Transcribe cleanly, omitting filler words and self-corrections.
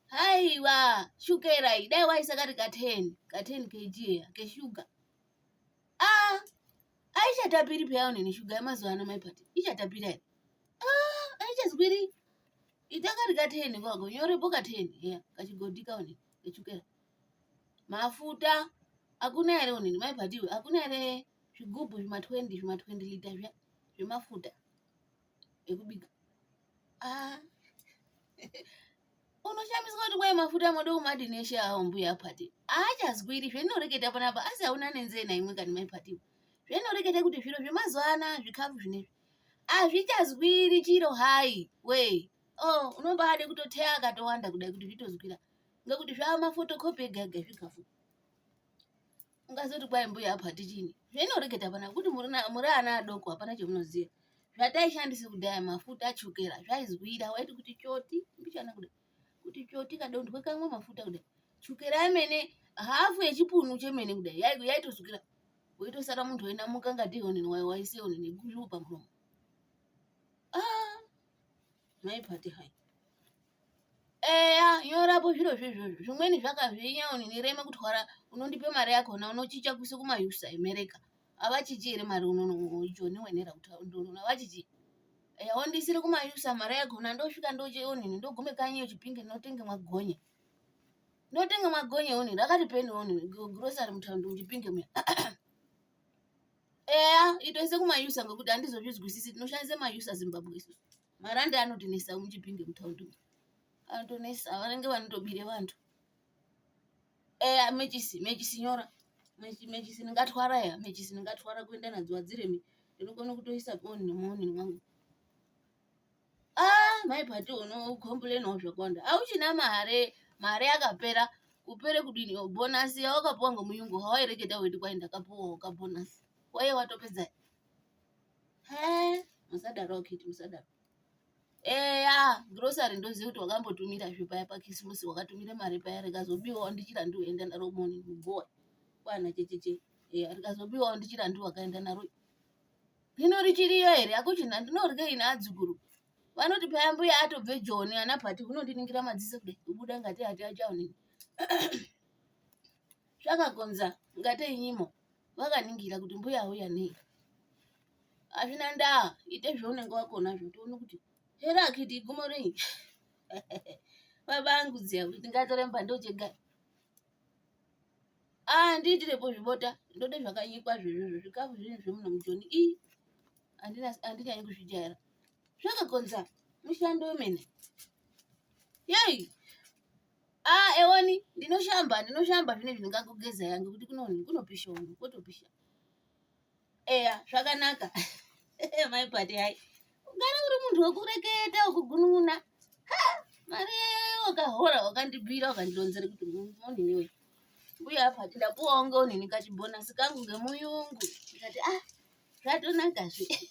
Haiwa Chukera idai waisakati ka 10 kg keshuga. Aichatapiri pheya unini shuga yemazuwa ano MbuyaaPati. Ichatapira ere? Aichazwiri. Itakati ka 10 kwako nyorepo ka 10 kachigodhi kaunini kechukera. Mafuta hakuna ere unini MbuyaaPati we hakuna ere zvigubhu zvima 20 lita zviya zvemafuta ekubika. Unoshamiswa kuti kwai mafuta moda kumadini eshe awo MbuyaaPati. Aachazwiri zvinoreketa panapa asi hauna nenzena imwe kani MbuyaaPati. Zvinoreketa kuti zviro zvemazuwa ana zvikafu zvinezvi azvichazwiri chiro hai we. Unombade kutoteya akatowanda kudai kuti zvitozwira ngekuti zvama photocopy ega zvikafu. Ungazoti kwai MbuyaaPati chini? Zvinoreketa panapa kuti muri ana adoko hapana chamunoziya. Zvataishandisa kudhaya mafuta Chukera zvaizwira waiti kuti choti mbichana kudai. Kuti choti kadondwe kamwe mafuta kudai. Chukera yemene hafu yechipunu chemene kudai yaitozwira. Weitosara muntu weinamuka ngati onini waisiya onini gulu pamuromo. MbuyaaPati hai. Nyorapo zviro izvozvo. Zvimweni zvakazvinya onini reme kutwara unondipe mari yakona unochicha kuise kumayusa America. Avachichi ere mari unono Joni wenera kutaundona avachichi. Wandisire kumayusa mari yakona ndosvika ndoche onini ndogume kanyi yechipinge notenge magonye. Notenge magonye onini rakati peni onini grocery mutaundi muchipinge muya. Itoise kumayusa ngokuti handizozvizwisisi tinoshandise mayusa Zimbabwe isusu. Maranda anotinesa muchipinge mutaundi. Anotonesa vanenge vanotobire vantu. Mechisi nyora. Mechisi ningatwara ya mechisi ningatwara kuenda nadzo wadziremi. Ndinokona kutoisa onini muonini mwangu. MbuyaaPati unokomplainawo zvakawanda. Auchina mare yakapera kupere kudini bonus yawakapuwa ngomuyungu hawaireketa weiti kwai ndakapuwa ka bonus. Waye watopedza. Musadaro kiti musadaro. Grocery ndoziye kuti wakambotumira zvipaya paKrisimusi wakatumira mari paya rikazobiwa ndichira ndiuenda naro moni mugowa. Kwana checheche. Rikazobiwa ndichira ndiwakaenda naro. Hino richiriyo ere akuchina ndinorye ina adzukuru. Vanoti paya mbuya atobve Joni anaPati unondiningira madziso kudai ubuda ngati ati achaonini. Zvakakonza ngate inyimo vakaningira kuti mbuya auya nei. Azvina ndaa ite zvaunenge wakona zvo toone kuti hera akiti gumo rei. Baba angu dziya kuti ngatore mbando chega. Ndiitirepo zvibota ndode zvakanyikwa zvezvo zvikafu zvinhu zvemuno muJoni. Andinyanyi kuzvijaira. Zvakakonza mushando wemene. Yei. Ewoni ndinoshamba zvinezvi ndingakugeza yangu kuti kunopisha wangu kotopisha. Zvakanaka. MbuyaaPati hai. Ugare uri muntu wekureketa wekugununa. Mari wakahora wakandibira wakandironzera kuti onini we. MbuyaaPati ndapuwa onge onini kachibonus kangu ngemuyungu. Ndikati zvatonaka zve.